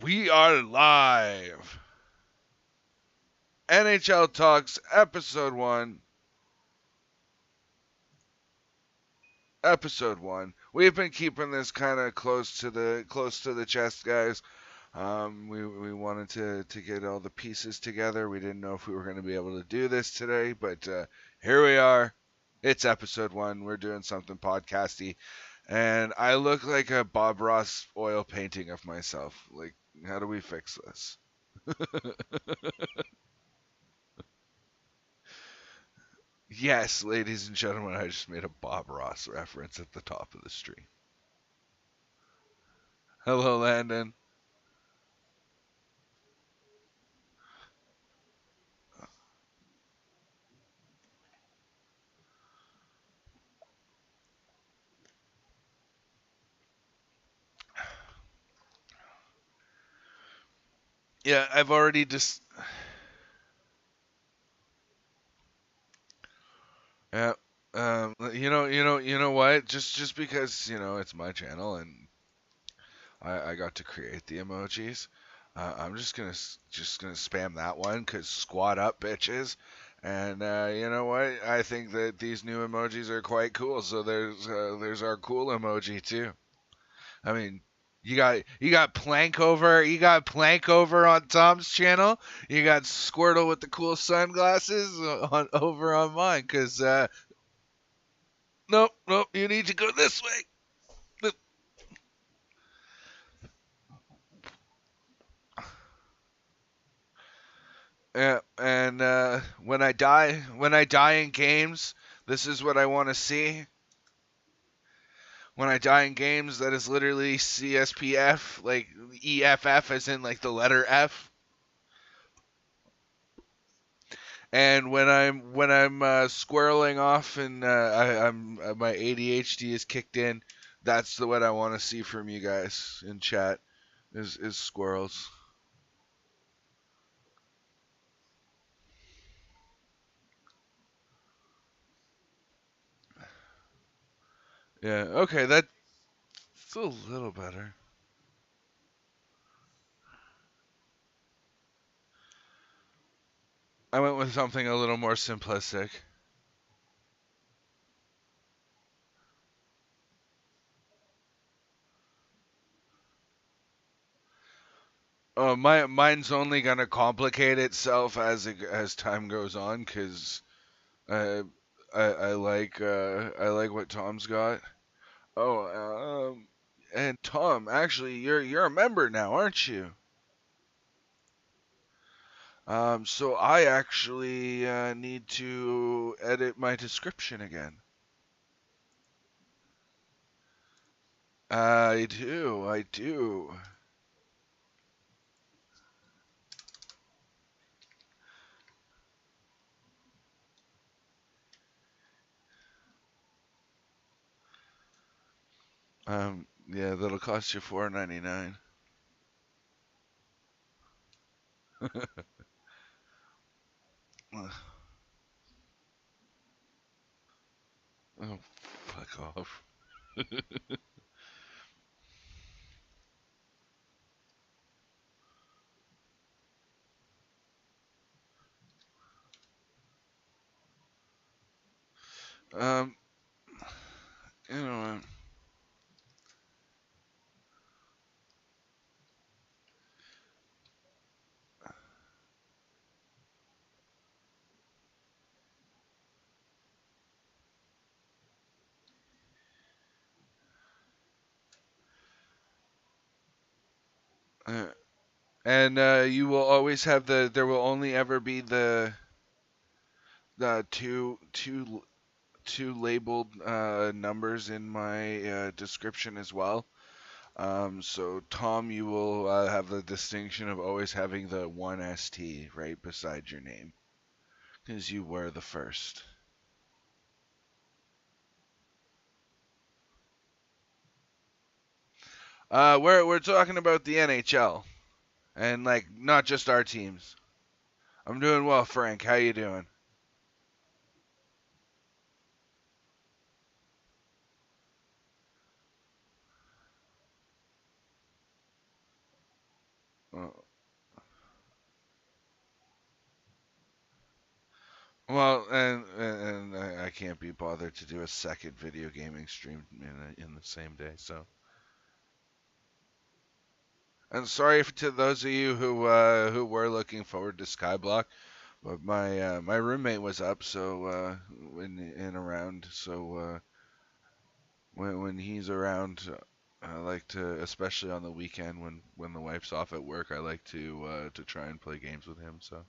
We are live. NHL Talks, Episode 1. Episode 1. We've been keeping this kind of close to the chest, guys. We wanted to get all the pieces together. We didn't know if we were going to be able to do this today, but here we are. It's Episode 1. We're doing something podcasty. And I look like a Bob Ross oil painting of myself. Like, how do we fix this? Yes, ladies and gentlemen, I just made a Bob Ross reference at the top of the stream. Hello, Landon. Yeah, I've already just. Yeah. You know what? Just because it's my channel and I got to create the emojis, I'm just gonna spam that one because squat up, bitches. And you know what? I think that these new emojis are quite cool. So there's our cool emoji too. I mean, you got plank over on Tom's channel. You got Squirtle with the cool sunglasses over on mine. Cause nope, you need to go this way. Yeah, and when I die in games, this is what I want to see. When I die in games, that is literally C.S.P.F, like EFF, as in like the letter F. And when I'm squirreling off and I'm my ADHD is kicked in, that's what I want to see from you guys in chat is squirrels. Yeah, okay, that's a little better. I went with something a little more simplistic. Oh, mine's only gonna complicate itself as time goes on, cause I I like what Tom's got. Oh, and Tom, actually, you're a member now, aren't you? So I actually need to edit my description again. I do. Yeah, that'll cost you $4.99. Oh, fuck off. Um, you know, uh, and you will always have there will only ever be the two labeled numbers in my description as well. So Tom, you will have the distinction of always having the one ST right beside your name, because you were the first. We're talking about the NHL and like not just our teams. I'm doing well, Frank. How you doing? uh, well, and I can't be bothered to do a second video gaming stream in the same day. So, and sorry to those of you who were looking forward to Skyblock, but my roommate was up, so in around, so when he's around, I like to, especially on the weekend when the wife's off at work, I like to try and play games with him. So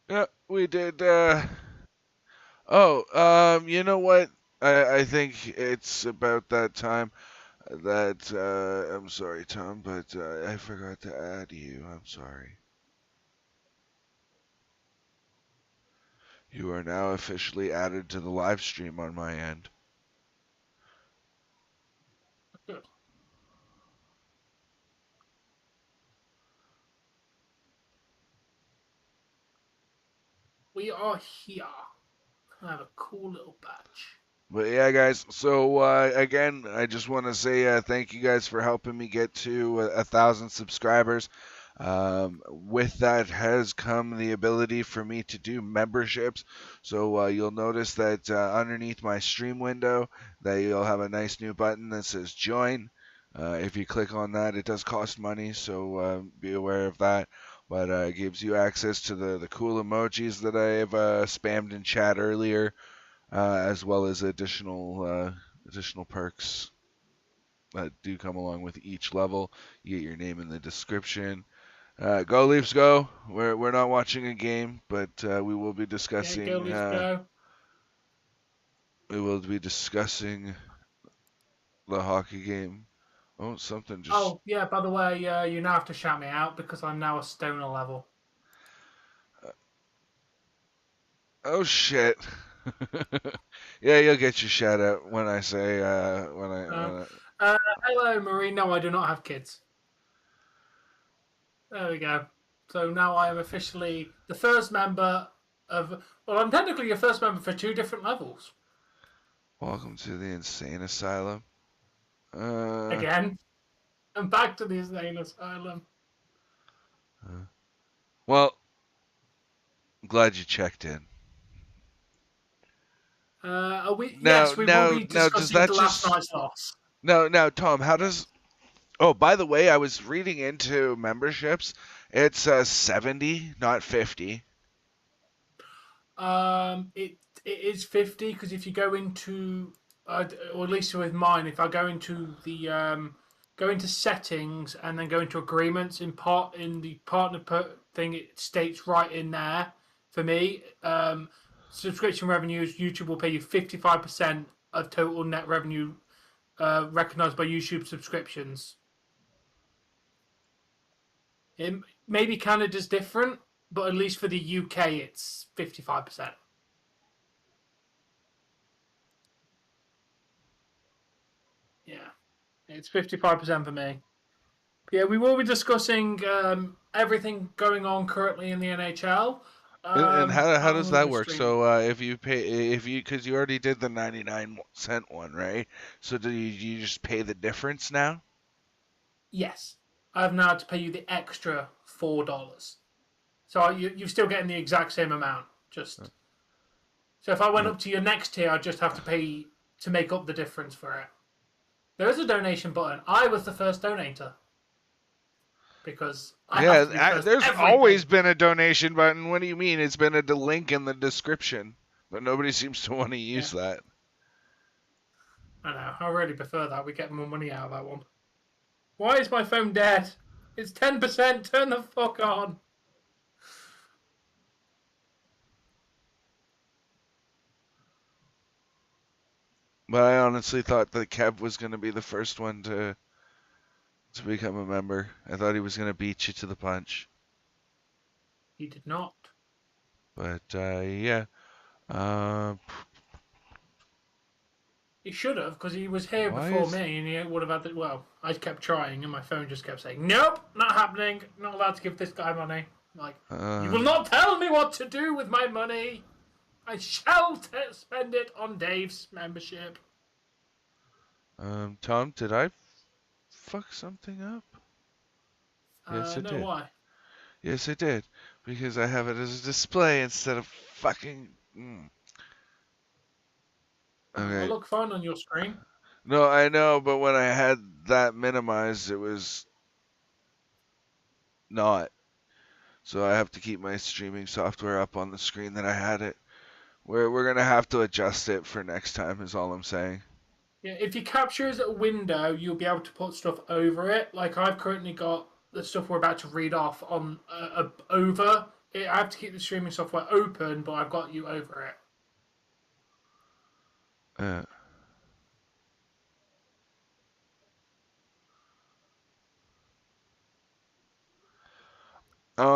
yeah, we did. Oh, you know what? I think it's about that time that I'm sorry, Tom, but I forgot to add you. I'm sorry. You are now officially added to the live stream on my end. Good. We are here. I have a cool little badge. But yeah, guys. So again, I just want to say thank you guys for helping me get to 1,000 subscribers. With that has come the ability for me to do memberships. So you'll notice that underneath my stream window, that you'll have a nice new button that says join. If you click on that, it does cost money, so be aware of that. But it gives you access to the cool emojis that I have spammed in chat earlier, as well as additional perks that do come along with each level. You get your name in the description. Go Leafs, go! We're not watching a game, but we will be Yeah, go discussing. Leafs go. We will be discussing the hockey game. Oh, something just. Oh, yeah, by the way, you now have to shout me out because I'm now a stoner level. Oh shit! Yeah, you'll get your shout out when I say when I Uh, when I. hello, Marie. No, I do not have kids. There we go. So now I am officially the first member of. Well, I'm technically your first member for two different levels. Welcome to the insane asylum. Uh, Again, I'm back to the insane asylum. well, glad you checked in. Are we? Now, Yes, we will now, be now, does discussing that the last just night's loss. no, Tom? How does? Yes. Oh, by the way, I was reading into memberships. It's 70, not 50. It is 50 because if you go into, or at least with mine, if I go into the go into settings and then go into agreements in the thing, it states right in there for me. Subscription revenues, YouTube will pay you 55% of total net revenue recognized by YouTube subscriptions. Maybe Canada's different, but at least for the UK, it's 55%. Yeah. It's 55% for me. But yeah, we will be discussing everything going on currently in the NHL. And how I'm does going to that be work? streaming. So if you pay if you because you already did the 99-cent one, right? So do you just pay the difference now? Yes, I have now to pay you the extra $4. So you're still getting the exact same amount. Just so if I went Uh, up to your next tier, I'd just have to pay to make up the difference for it. There is a donation button. I was the first donator because I have yeah, to be first there's always everything. been a donation button. What do you mean? It's been a link in the description, but nobody seems to want to use Yeah, that. I know. I really prefer that. We get more money out of that one. Why is my phone dead? It's 10%. Turn the fuck on. But I honestly thought that Kev was going to be the first one to become a member. I thought he was going to beat you to the punch. He did not. But yeah. Uh, He should have, because he was here why before is me, and he would have had the. Well, I kept trying, and my phone just kept saying, "Nope, not happening. Not allowed to give this guy money." Like, you will uh, not tell me what to do with my money. I shall spend it on Dave's membership. Tom, did I fuck something up? Yes, it No, did. why? Yes, it did. Because I have it as a display instead of fucking. I Okay. look fine on your screen. No, I know, but when I had that minimized, it was not. So I have to keep my streaming software up on the screen that I had it. We're gonna have to adjust it for next time. Is all I'm saying. Yeah, if you capture as a window, you'll be able to put stuff over it. Like I've currently got the stuff we're about to read off on over. I have to keep the streaming software open, but I've got you over it. Uh,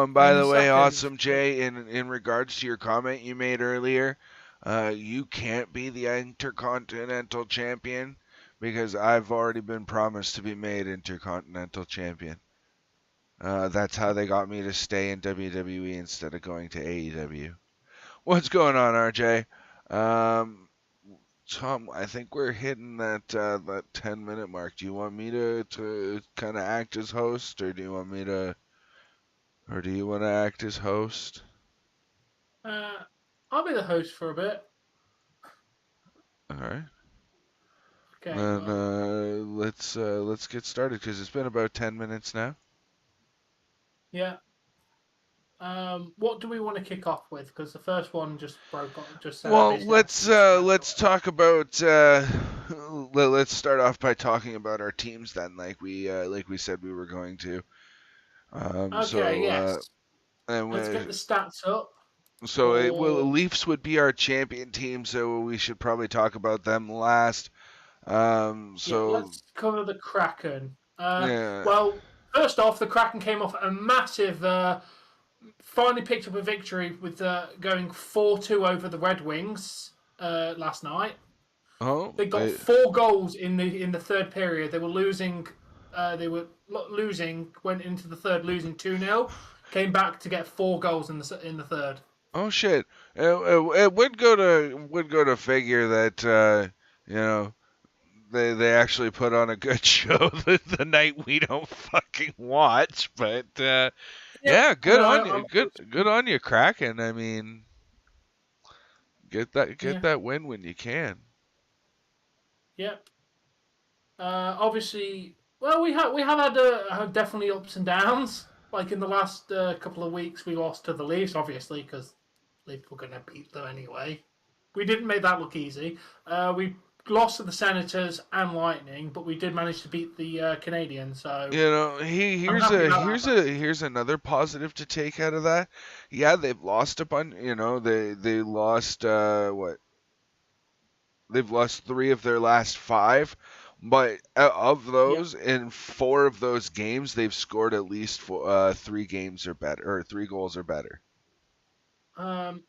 by Any the way, second. Awesome Jay, in regards to your comment you made earlier, you can't be the Intercontinental Champion because I've already been promised to be made Intercontinental Champion. That's how they got me to stay in WWE instead of going to AEW. What's going on, RJ? Um, Tom, I think we're hitting that 10-minute mark. Do you want me to kind of act as host, or do you want to act as host? Uh, I'll be the host for a bit. All right. Okay, Then well, let's get started because it's been about 10 minutes now. yeah. What do we want to kick off with? Because the first one just broke off, just Well, basically asked us to wrap up. let's talk about let's start off by talking about our teams then, like we said we were going to. Um, Okay, so uh, yes. and Let's we, get the stats up so it will for. Leafs would be our champion team, so we should probably talk about them last. Yeah, So let's cover the Kraken. yeah. Well, first off, the Kraken came off a massive. Finally picked up a victory with going 4-2 over the Red Wings last night. Oh, They got 4 goals in the third period. They were losing. They were losing. Went into the third losing 2-0. Came back to get 4 goals in the third. oh shit. It would go to figure that you know they actually put on a good show the night we don't fucking watch. But Yeah, yeah, I good know. on you. Good on you, Kraken. I mean, get Yeah, that win when you can. yeah. Obviously, well, we have had definitely ups and downs. Like in the last couple of weeks, we lost to the Leafs, obviously, because Leafs were going to beat them anyway. We didn't make that look easy. We lost to the Senators and Lightning, but we did manage to beat the Canadiens. So I'm happy about that. Here's another positive to take out of that. Yeah, they've lost a bunch. They lost what? They've lost 3 of their last 5, but of Yeah. those, in 4 of those games, they've scored at least 3 games or better, or 3 goals or better. Um.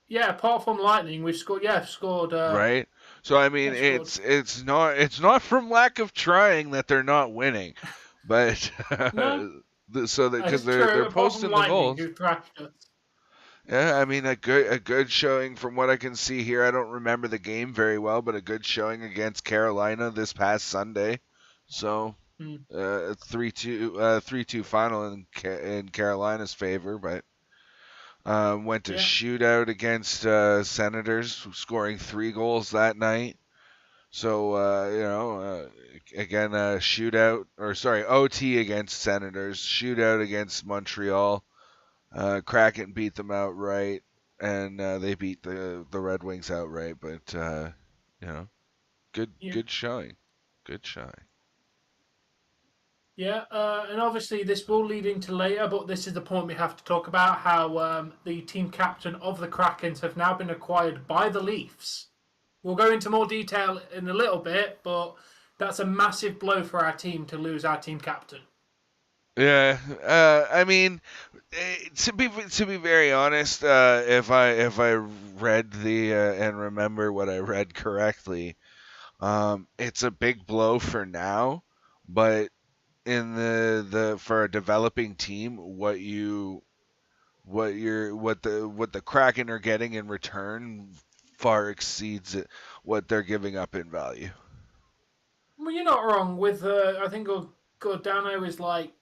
Yeah. Apart from Lightning, we've scored. Yeah, scored. Right? So I mean, Yeah, scored. it's not from lack of trying that they're not winning, but No, because it's they're true. Apart from posting the Lightning, goals. who thrashed us. Yeah, I mean a good showing from what I can see here. I don't remember the game very well, but a good showing against Carolina this past Sunday. So Hmm. 3-2 final in Carolina's favor, but went to Yeah. shootout against Senators, scoring 3 goals that night. So again, shootout or sorry, OT against Senators, shootout against Montreal. Kraken beat them outright, and they beat the Red Wings outright. But you know, good Yeah. good showing, good showing. Yeah, and obviously this will lead into later, but this is the point we have to talk about how the team captain of the Krakens have now been acquired by the Leafs. We'll go into more detail in a little bit, but that's a massive blow for our team to lose our team captain. Yeah, I mean, to be very honest, if I read and remember what I read correctly, it's a big blow for now, but in the for a developing team, what the Kraken are getting in return far exceeds what they're giving up in value. Well, you're not wrong with, I think Gordano is like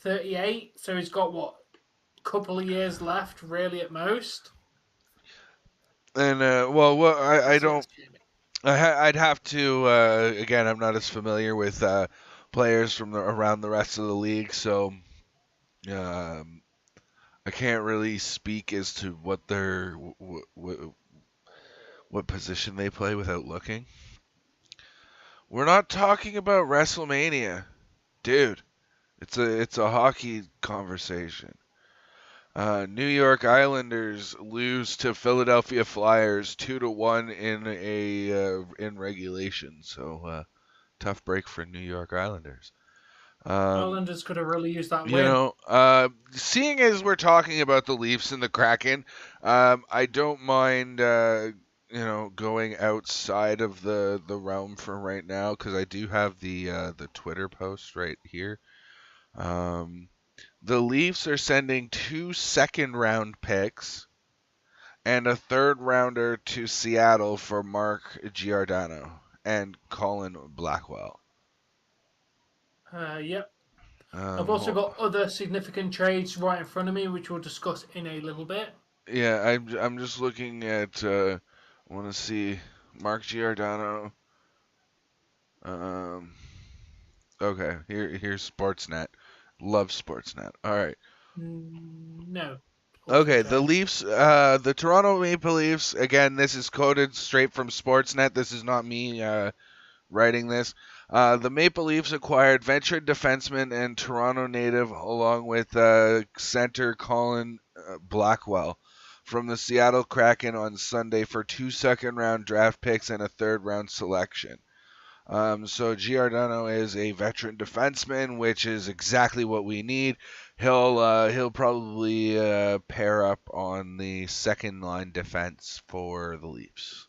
38, so he's got what, couple of years left, really at most. And I So don't. that's Jimmy. I'd have to. Again, I'm not as familiar with players from around the rest of the league, so um, I can't really speak as to what their what position they play without looking. We're not talking about WrestleMania, dude. It's a hockey conversation. New York Islanders lose to Philadelphia Flyers 2-1 in regulation. So tough break for New York Islanders. Um, Islanders could have really used that win. Seeing as we're talking about the Leafs and the Kraken, I don't mind going outside of the realm for right now because I do have the Twitter post right here. Um, the Leafs are sending 2 second-round picks and a third rounder to Seattle for Mark Giordano and Colin Blackwell. Yep. I've Um, also ho- got other significant trades right in front of me, which we'll discuss in a little bit. yeah, I'm just looking at. I want to see Mark Giordano. Um, okay, here's Sportsnet. Love Sportsnet. All right. No. Also Okay, the change. Leafs, the Toronto Maple Leafs. Again, this is quoted straight from Sportsnet. This is not me writing this. The Maple Leafs acquired veteran defenseman and Toronto native, along with center Colin Blackwell, from the Seattle Kraken on Sunday for 2 second-round draft picks and a third-round selection. So Giordano is a veteran defenseman, which is exactly what we need. He'll probably pair up on the second line defense for the Leafs.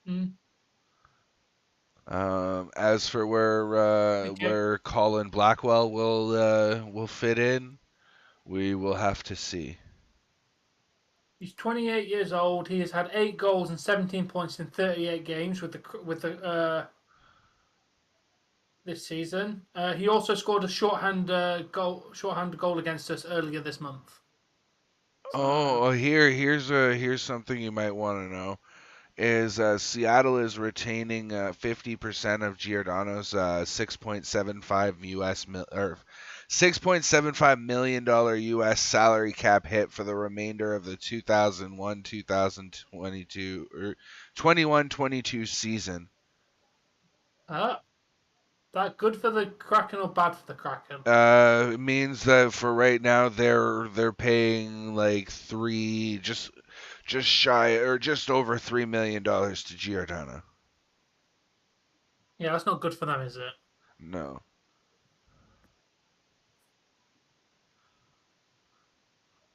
Mm, As for where okay. where Colin Blackwell will fit in, we will have to see. He's 28 years old. He has had 8 goals and 17 points in 38 games with the this season. He also scored a shorthand goal against us earlier this month. So Here's something you might want to know. Is Seattle is retaining 50% of Giordano's 6.75 US mil, or $6.75 million US salary cap hit for the remainder of the 2001-2022 or 21-22 season. uh, that good for the Kraken or bad for the Kraken? It means that for right now they're paying like just shy or just over $3 million to Giordano. Yeah, that's not good for them, is it? No.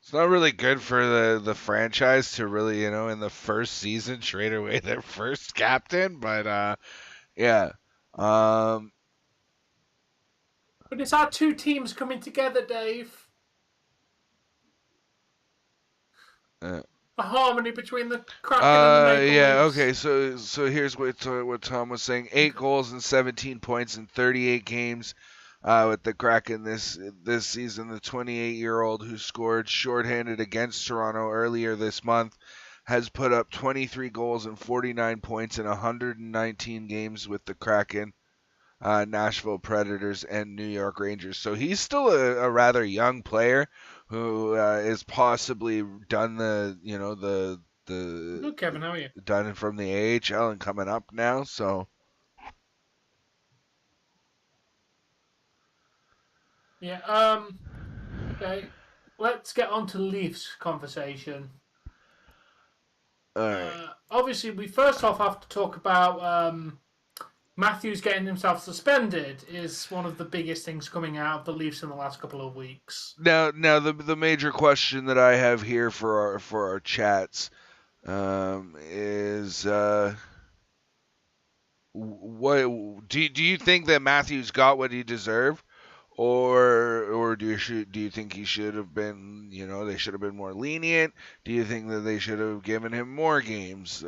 It's not really good for the franchise to really, in the first season trade away their first captain, but yeah. Um But it's our two teams coming together, Dave. uh, The harmony between the Kraken and the Maple yeah, Leafs. okay. So here's what Tom was saying. 8 goals and 17 points in 38 games with the Kraken this season. The 28-year-old who scored shorthanded against Toronto earlier this month has put up 23 goals and 49 points in 119 games with the Kraken, Nashville Predators, and New York Rangers. So he's still a rather young player who is possibly done the Good, Kevin. How are you? done from the AHL and coming up now. So Yeah. Okay. Let's get on to Leafs conversation. all right. Obviously, we first off have to talk about Matthews getting himself suspended. Is one of the biggest things coming out of the Leafs in the last couple of weeks. Now the major question that I have here for our chats is what do you think that Matthews got what he deserved? Or do you think he should have been, they should have been more lenient? Do you think that they should have given him more games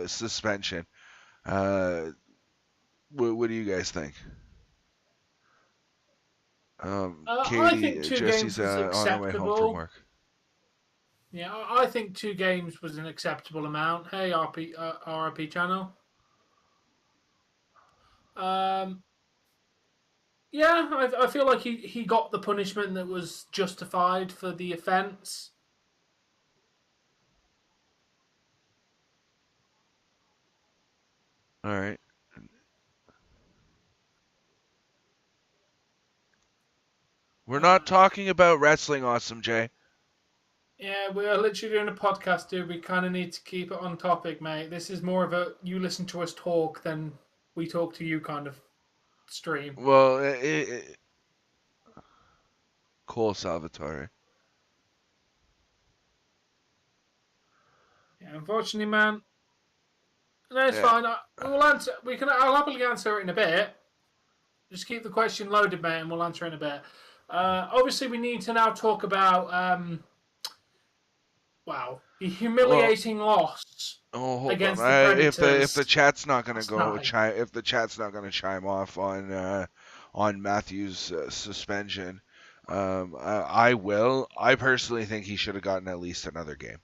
suspension? What do you guys think? I think two Jesse's games was on her way home from acceptable. work. Yeah, I think 2 games was an acceptable amount. Hey, RP channel. Um, yeah, I feel like he got the punishment that was justified for the offence. All right. We're not Uh, talking about wrestling, Awesome Jay. yeah, we are literally doing a podcast, dude. We kind of need to keep it on topic, mate. This is more of a you listen to us talk than we talk to you kind of stream. Well, Cole Salvatore. Yeah, unfortunately, man. No, it's Yeah. fine. We will answer. We can. I'll happily answer it in a bit. Just keep the question loaded, mate, and we'll answer it in a bit. Obviously, we need to now talk about wow, the Well, humiliating loss oh, hold on. against the If the Predators chat's not gonna last go night. if the chat's not gonna chime off on Matthew's suspension, I will. I personally think he should have gotten at least another game.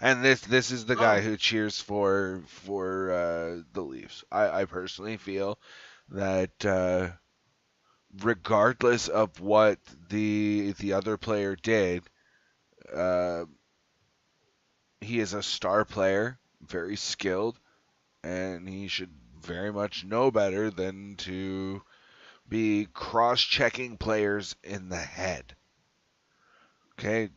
And this is the guy Oh, who cheers for the Leafs. I personally feel that regardless of what the other player did, uh, he is a star player, very skilled, and he should very much know better than to be cross-checking players in the head. Okay,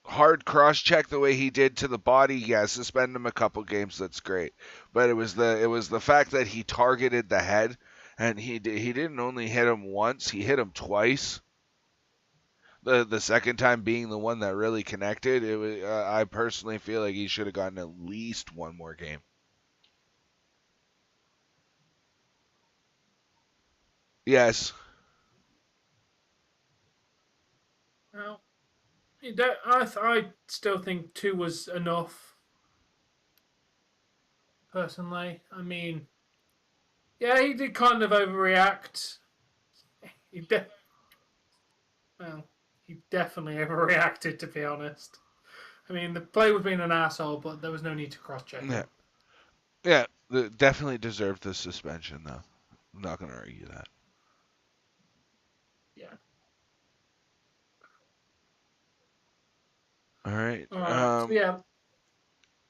hard cross-check the way he did to the body. Yeah, suspend him a couple games. That's great, but it was the fact that he targeted the head, and he didn't only hit him once. He hit him twice. The second time being the one that really connected. It was, I personally feel like he should have gotten at least one more game. Yes. well, I still think 2 was enough. Personally, I mean, yeah, he did kind of overreact. He de- well, he definitely overreacted, to be honest. I mean, the play was being an asshole, but there was no need to cross check Yeah. him. Yeah. Definitely deserved the suspension though. I'm not gonna argue that. Yeah. All right. All right. So yeah,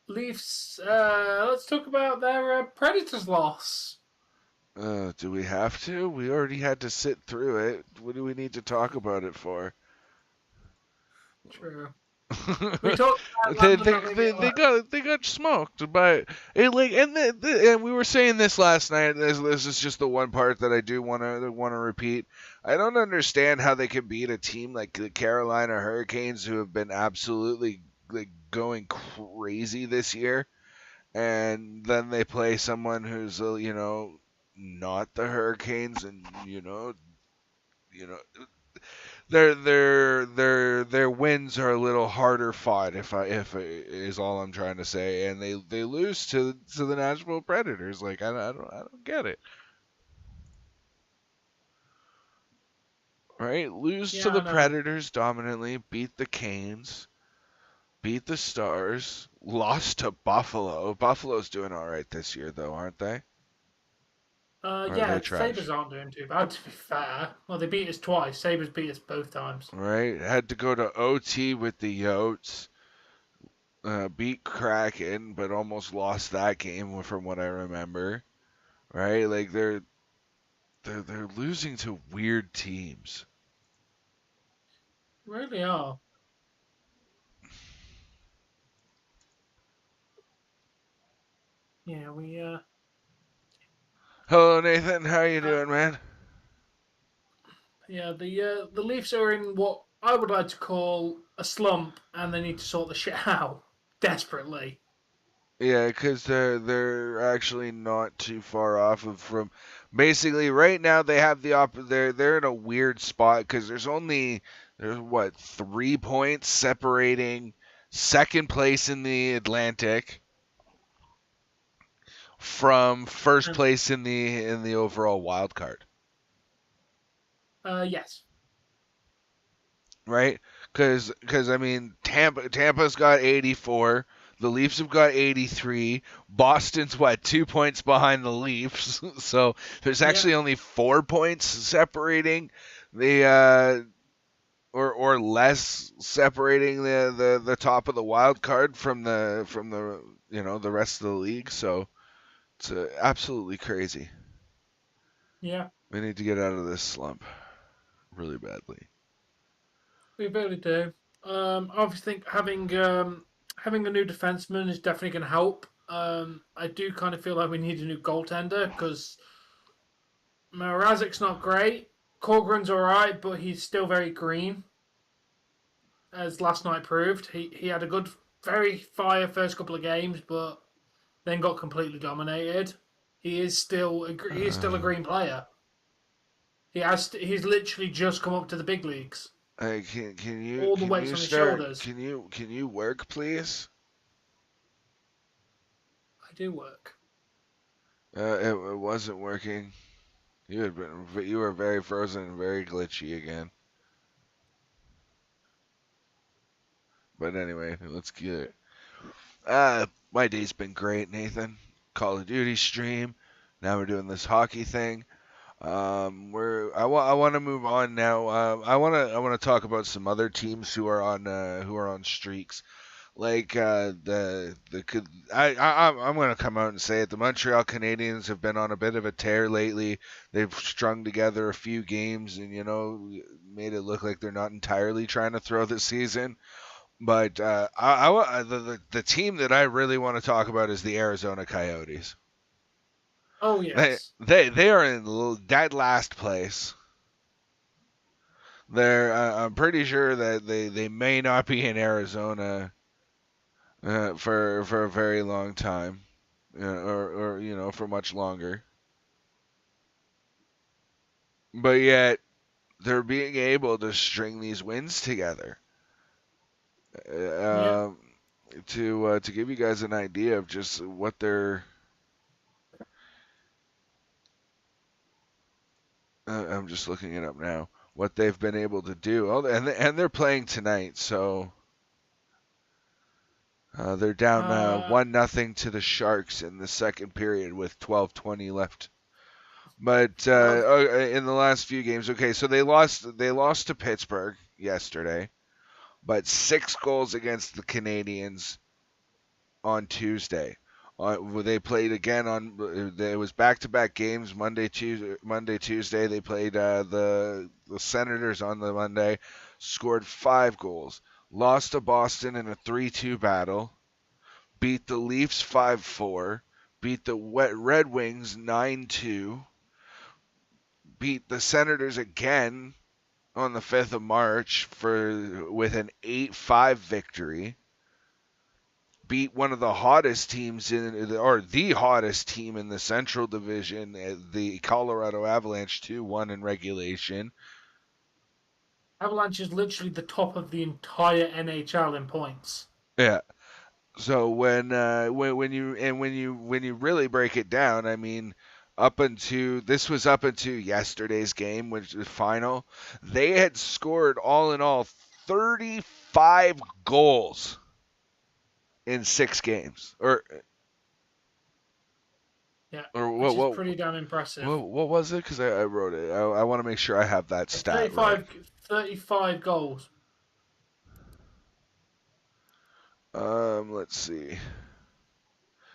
Leafs. Let's talk about their Predators loss. Do we have to? We already had to sit through it. What do we need to talk about it for? True. We talked about Lando not maybe. they got smoked by it, like, and we were saying this last night. This is just the one part that I do want to repeat. I don't understand how they can beat a team like the Carolina Hurricanes, who have been absolutely like going crazy this year, and then they play someone who's not the Hurricanes, and you know their wins are a little harder fought, if is all I'm trying to say, and they lose to the Nashville Predators. Like, I don't get it. Right? Lose to Yeah, the I know. Predators dominantly, beat the Canes, beat the Stars, lost to Buffalo. Buffalo's doing all right this year though, aren't they? Or are they Yeah, Sabres trash? aren't doing too bad, to be fair. Well, they beat us twice. Sabres beat us both times. Right? Had to go to OT with the Yotes. Beat Kraken, but almost lost that game from what I remember. Right? Like they're losing to weird teams. Really are. Yeah, Hello, Nathan. How you uh, doing, man? yeah, the Leafs are in what I would like to call a slump, and they need to sort the shit out desperately. Yeah, because they're actually not too far off of from. Basically, right now they have they're in a weird spot because there's what 3 points separating second place in the Atlantic from first And place in the overall wild card. Yes. right? Because I mean, Tampa's got 84. The Leafs have got 83. Boston's what, 2 points behind the Leafs. So there's Yeah. actually only 4 points separating the or less separating the top of the wild card from the the rest of the league. So it's absolutely crazy. Yeah. We need to get out of this slump really badly. We really do. I obviously think having a new defenseman is definitely going to help. I do kind of feel like we need a new goaltender because Mrazek's not great. Corcoran's all right, but he's still very green, as last night proved. He had a good, very fire first couple of games, but then got completely dominated. He is still a green player. He's literally just come up to the big leagues. Hey, can you All the can weight's you on his start shoulders. can you work, please? I do work. It wasn't working. You were very frozen and very glitchy again. But anyway, let's get it. My day's been great, Nathan. Call of Duty stream. Now we're doing this hockey thing. I want to move on now. I want to talk about some other teams who are on streaks. Like I'm gonna come out and say it. The Montreal Canadiens have been on a bit of a tear lately. They've strung together a few games and made it look like they're not entirely trying to throw the season. But the team that I really want to talk about is the Arizona Coyotes. Oh They yes. they are in dead last place. I'm pretty sure that they may not be in Arizona for a very long time, or for much longer. But yet they're being able to string these wins together. Yeah. Uh, to give you guys an idea of just what they're I'm just looking it up now. What they've been able to do. Oh, and they're playing tonight, so they're down Uh, 1-0 to the Sharks in the second period with 12:20 left. But well, in the last few games, okay, so they lost to Pittsburgh yesterday, but 6 goals against the Canadiens on Tuesday. They played again on. It was back-to-back games. Monday, Tuesday. They played the Senators on the Monday. Scored 5 goals. Lost to Boston in a 3-2 battle. Beat the Leafs 5-4. Beat the Red Wings 9-2. Beat the Senators again on the 5th of March with an 8-5 victory. Beat one of the hottest teams or the hottest team in the Central Division, the Colorado Avalanche 2-1 in regulation. Avalanche is literally the top of the entire NHL in points. Yeah. So when you really break it down, I mean, up until yesterday's game, which is final, they had scored all in all 35 goals in 6 games, Yeah, or which is pretty damn impressive. what was it? Because I wrote it. I want to make sure I have that stat right. 35 goals. Let's see.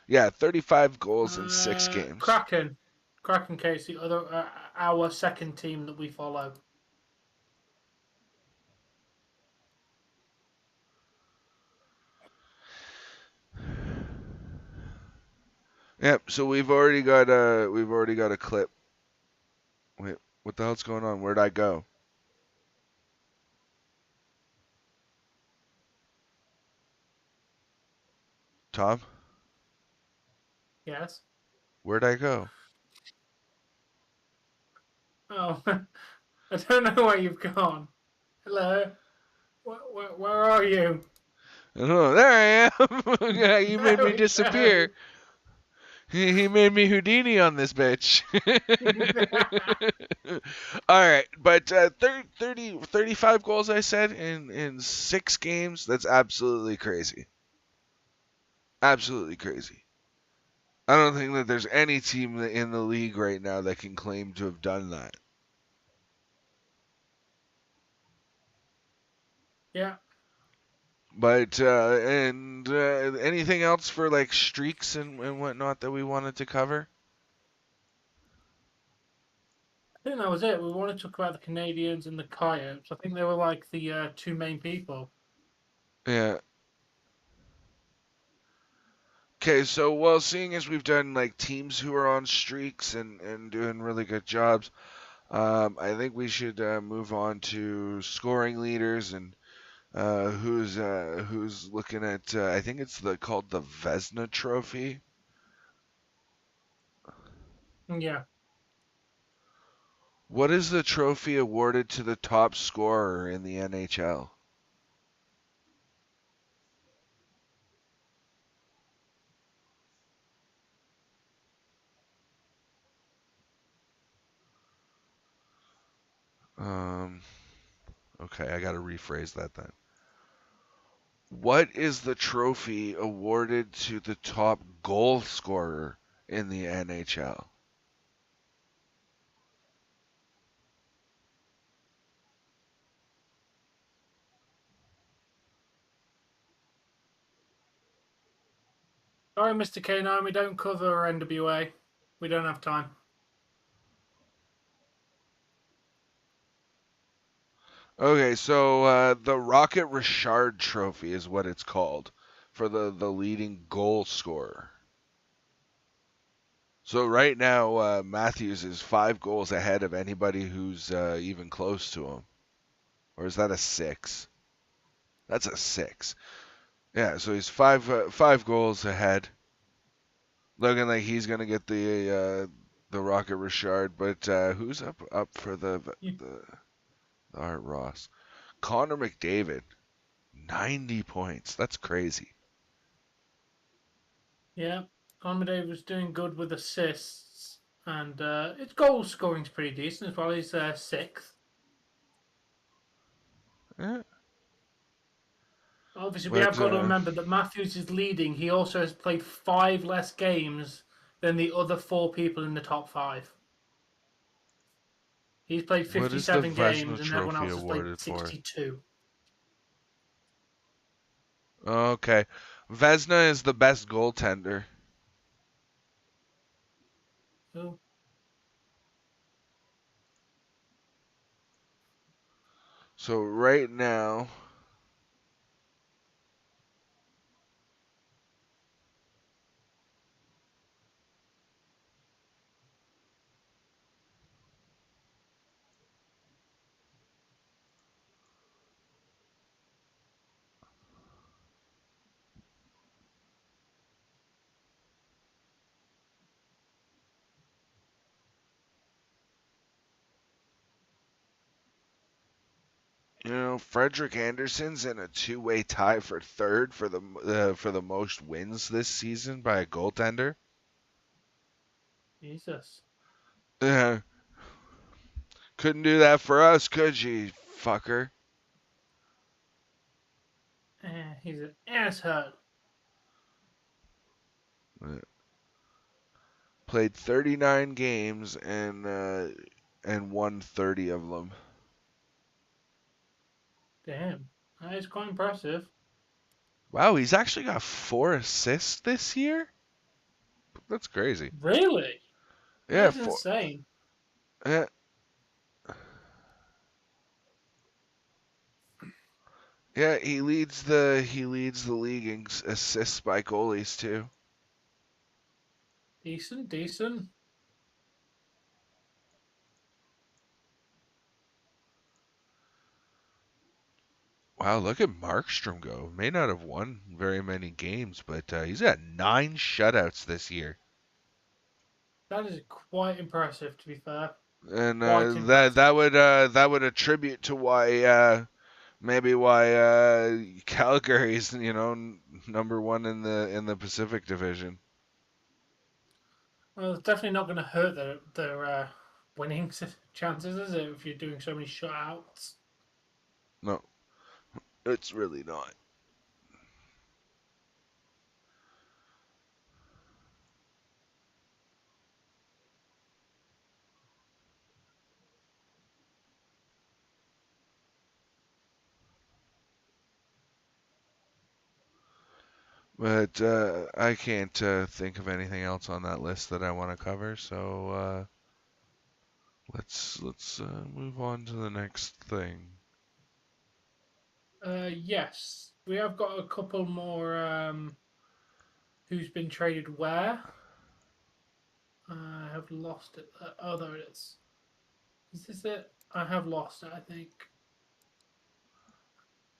Yeah, 35 goals in 6 games. Kraken. Kraken case, the other, our second team that we follow. Yep. So we've already got a clip. Wait, what the hell's going on? Where'd I go? Tom, Yes. where'd I go? Oh, I don't know where you've gone. Hello. Where are you? I don't know. There I am. Yeah, you made There me we disappear. go. He made me Houdini on this bitch. All right, but 35 goals I said in 6 games. That's absolutely crazy. Absolutely crazy. I don't think that there's any team in the league right now that can claim to have done that. Yeah. But anything else for like streaks and whatnot that we wanted to cover? I think that was it. We want to talk about the Canadians and the Coyotes. I think they were like the two main people. Yeah. Okay, so well, seeing as we've done like teams who are on streaks and doing really good jobs, I think we should move on to scoring leaders and who's looking at. I think it's called the Vezina Trophy. Yeah. What is the trophy awarded to the top scorer in the NHL? Um, okay, I got to rephrase that then. What is the trophy awarded to the top goal scorer in the NHL? Sorry, Mr. K9, we don't cover NWA. We don't have time. Okay, so the Rocket Richard Trophy is what it's called for the leading goal scorer. So right now, Matthews is 5 goals ahead of anybody who's even close to him. Or is that a 6? That's a 6. Yeah, so he's 5 goals ahead. Looking like he's gonna get the Rocket Richard, but who's up for You, the Art Ross? Connor McDavid, 90 points. That's crazy. yeah. Armade was doing good with assists, and his goal scoring's pretty decent as well. He's sixth. Yeah, Obviously, we but have got to remember that Matthews is leading. He also has played 5 less games than the other 4 people in the top 5. He's played what is the 57 Vezina games, and everyone Trophy else has played awarded for? 62. Okay, Vezina is the best goaltender. Oh, So right now, Frederick Anderson's in a two-way tie for third for the most wins this season by a goaltender. Jesus. Uh, couldn't do that for us, could you, fucker? He's an asshole. Uh, Played 39 games and won 30 of them. Damn. That is quite impressive. Wow, he's actually got 4 assists this year. That's crazy. Really? That Yeah, is four. insane. Yeah, yeah. He leads the league in assists by goalies too. Decent, decent. Wow, look at Markstrom go. May not have won very many games, but he's got 9 shutouts this year. That is quite impressive, to be fair. And Quite that impressive. that would attribute to why maybe why Calgary's number one in the Pacific Division. Well, it's definitely not going to hurt their winning chances, is it? If you're doing so many shutouts. No, it's really not. But I can't think of anything else on that list that I want to cover. So let's move on to the next thing. Yes, we have got a couple more. Who's been traded where? I have lost it. Oh, there it is. Is this it? I have lost it, I think.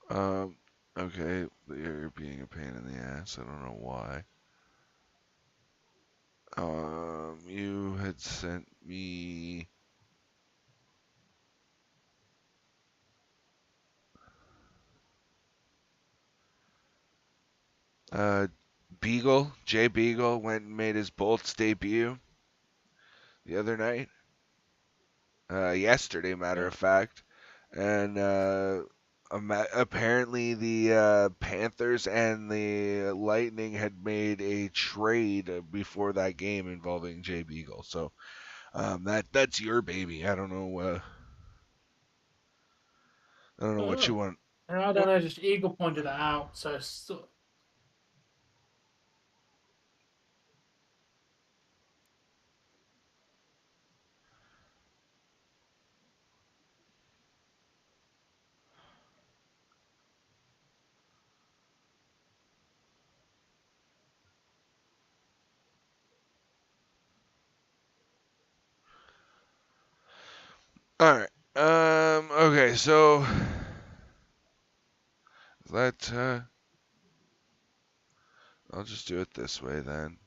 Um, okay, you're being a pain in the ass. I don't know why. You had sent me uh Beagle. Jay Beagle went and made his Bolts debut the other night. Yesterday, matter Yeah. of fact, and apparently the Panthers and the Lightning had made a trade before that game involving Jay Beagle. So that's your baby. I don't know what you Oh. want. I don't What? know, just Eagle pointed it out. All right. Okay. So let I'll just do it this way then.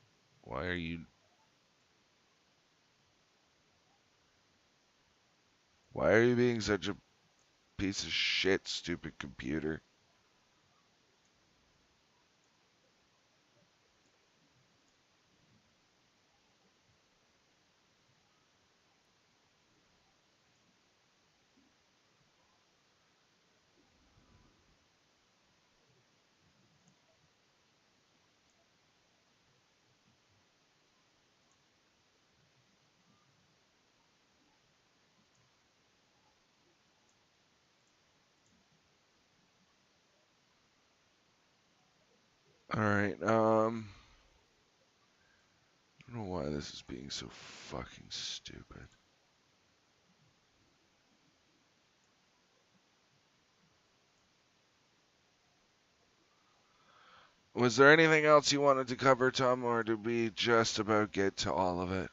Why are you? Why are you being such a piece of shit, stupid computer? All right. I don't know why this is being so fucking stupid. Was there anything else you wanted to cover, Tom, or did we just about get to all of it?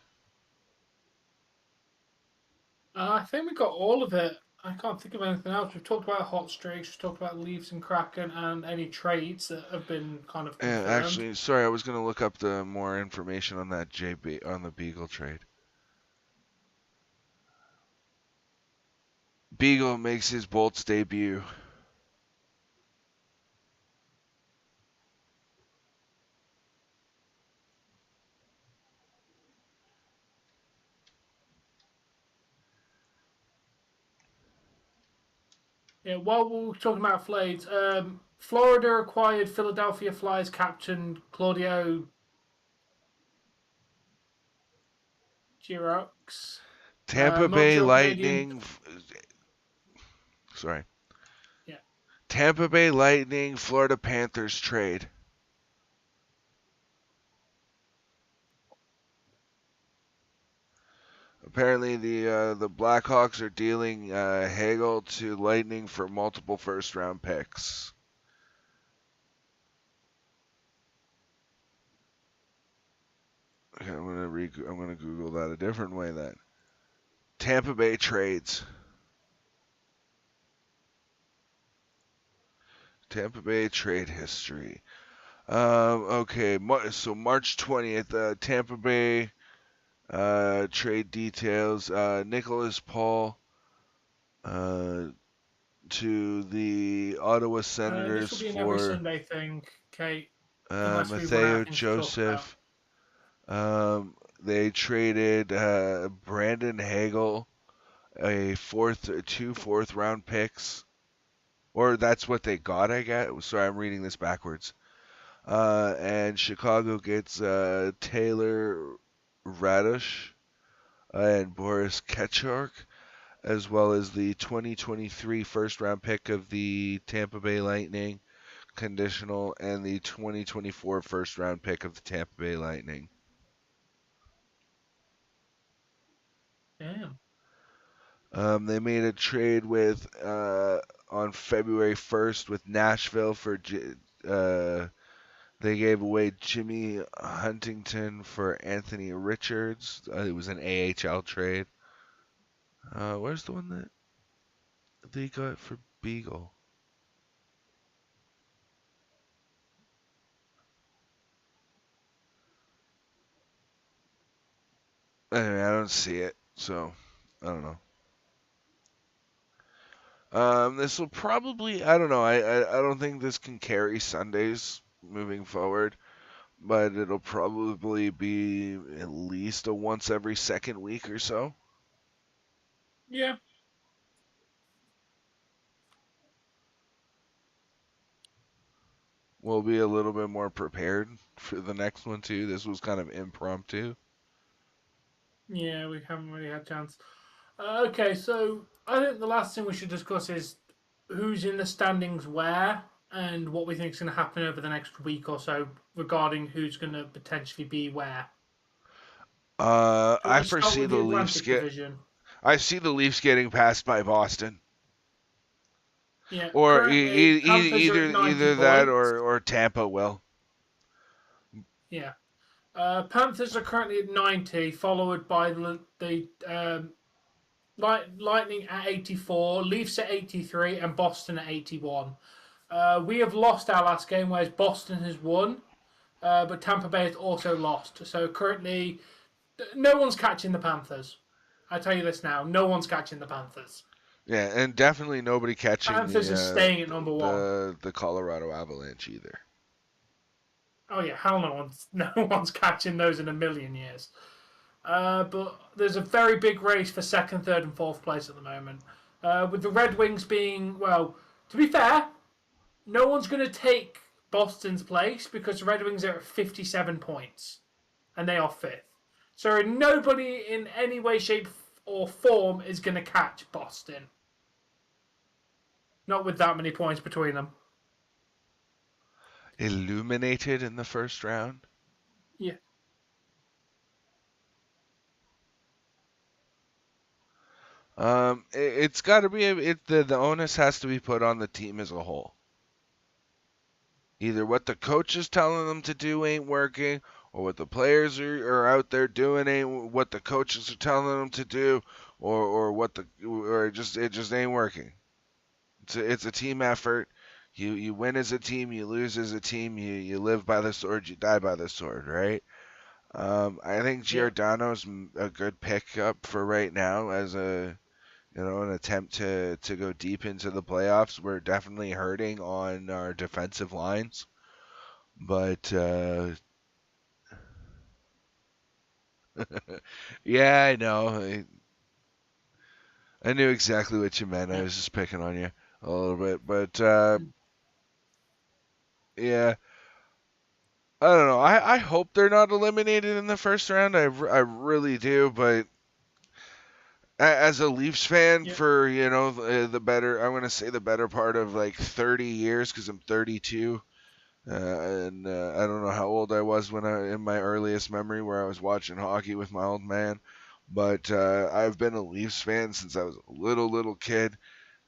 I think we got all of it. I can't think of anything else. We've talked about hot streaks, we've talked about Leafs and Kraken, and any trades that have been kind of And confirmed. actually, sorry, I was gonna look up the more information on that JB on the Beagle trade. Beagle makes his Bolts debut. Yeah, while we're talking about Flades, Florida acquired Philadelphia Flyers captain Claudio Giroux. Tampa Bay Montreal Canadiens. Lightning. Sorry. Yeah. Tampa Bay Lightning, Florida Panthers trade. Apparently, the Blackhawks are dealing Hagel to Lightning for multiple first-round picks. Okay, I'm gonna Google that a different way then. Tampa Bay trades. Tampa Bay trade history. Okay, so March 20th, Tampa Bay trade details. Nicholas Paul uh, to the Ottawa This Senators will be an every for Sunday thing, Kate, unless we run out Matteo of things to talk about. Joseph. Um, They traded Brandon Hagel, two fourth round picks, or that's what they got. I guess. Sorry, I'm reading this backwards. And Chicago gets Taylor Radush and Boris Ketchuk, as well as the 2023 first round pick of the Tampa Bay Lightning, conditional, and the 2024 first round pick of the Tampa Bay Lightning. Damn. They made a trade with on February 1st with Nashville for they gave away Jimmy Huntington for Anthony Richards. It was an AHL trade. Where's the one that they got for Beagle? Anyway, I don't see it, so I don't know. This will probably, I don't know. I don't think this can carry Sundays moving forward, but it'll probably be at least a once every second week or so. Yeah. We'll be a little bit more prepared for the next one too. This was kind of impromptu. Yeah, we haven't really had a chance. Okay, so I think the last thing we should discuss is who's in the standings where and what we think is going to happen over the next week or so regarding who's going to potentially be where. I Let's start foresee with the the Leafs Atlantic get. Division. I see the Leafs getting passed by Boston, Yeah, or currently Panthers are at 90 either that points. or Tampa will. Yeah. Panthers are currently at 90, followed by the Lightning at 84, Leafs at 83, and Boston at 81. We have lost our last game, whereas Boston has won, but Tampa Bay has also lost. So currently, no one's catching the Panthers. I tell you this now, no one's catching the Panthers. Yeah, and definitely nobody catching Panthers are staying at number one. the Colorado Avalanche either. Oh yeah, hell no one's catching those in a million years. But there's a very big race for second, third, and fourth place at the moment. With the Red Wings being, well, to be fair, no one's going to take Boston's place because the Red Wings are at 57 points and they are fifth. So nobody in any way, shape, or form is going to catch Boston. Not with that many points between them. Illuminated in the first round. Yeah. It's got to be the onus has to be put on the team as a whole. Either what the coach is telling them to do ain't working, or what the players are out there doing ain't what the coaches are telling them to do, or it just ain't working. It's a team effort. You win as a team, you lose as a team. You live by the sword, you die by the sword, right? I think Yeah. Giordano's a good pickup for right now as an attempt to go deep into the playoffs. We're definitely hurting on our defensive lines, but yeah, I know. I knew exactly what you meant. I Yeah. was just picking on you a little bit, but yeah. I don't know. I hope they're not eliminated in the first round. I really do, but as a Leafs fan Yeah. for the better, I'm gonna say the better part of like 30 years because I'm 32, and I don't know how old I was when in my earliest memory where I was watching hockey with my old man, but I've been a Leafs fan since I was a little kid,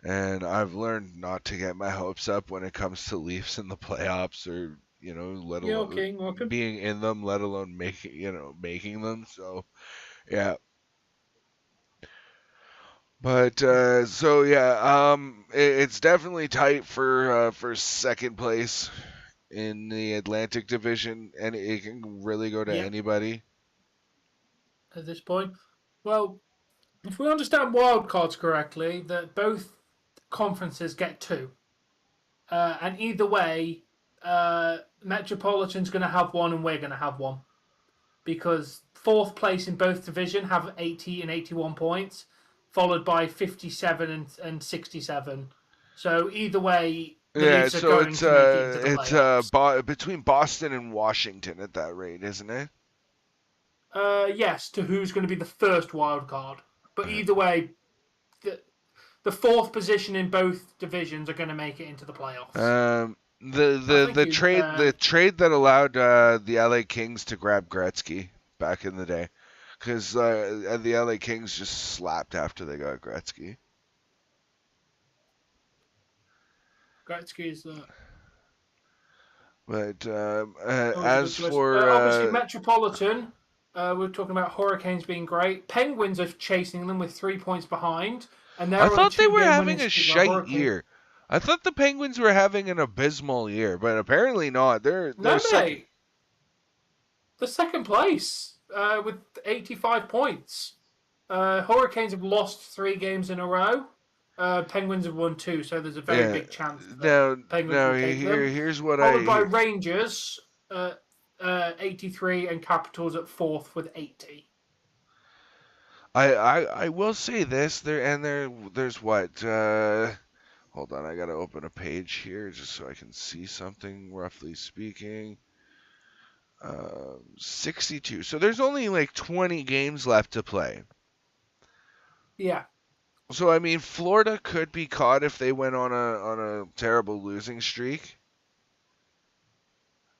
and I've learned not to get my hopes up when it comes to Leafs in the playoffs or let Yeah, alone okay, welcome. being in them, let alone making them. So yeah. But so yeah, it's definitely tight for second place in the Atlantic Division, and it can really go to Yeah, anybody. at this point. Well, if we understand wildcards correctly, that both conferences get two. And either way, Metropolitan's going to have one and we're going to have one. because fourth place in both division have 80 and 81 points, followed by 57 and 67. So either way, the Yeah, Leafs are so going to make it into the playoffs. between Boston and Washington at that rate, isn't it? Yes, to who's going to be the first wild card. But Uh, either way, the fourth position in both divisions are going to make it into the playoffs. the I the think the you. trade the trade that allowed the LA Kings to grab Gretzky back in the day, because the LA Kings just slapped after they got Gretzky. Gretzky is But always a good as choice. for Obviously, Metropolitan. We're talking about Hurricanes being great. Penguins are chasing them with 3 points behind, and I they're on a thought they were two-game winning having a streak. The shite Hurricane. year. I thought the Penguins were having an abysmal year, but apparently not. They're No, second. mate. The second place with 85 points. Hurricanes have lost 3 games in a row. Penguins have won 2, so there's a very Yeah. big chance that Penguins Now will take them. here's what I Followed by hear. Rangers, 83, and Capitals at fourth with 80. I will say this there's what hold on, I gotta open a page here just so I can see something roughly speaking. 62. So there's only like 20 games left to play. Yeah. So I mean, Florida could be caught if they went on a terrible losing streak.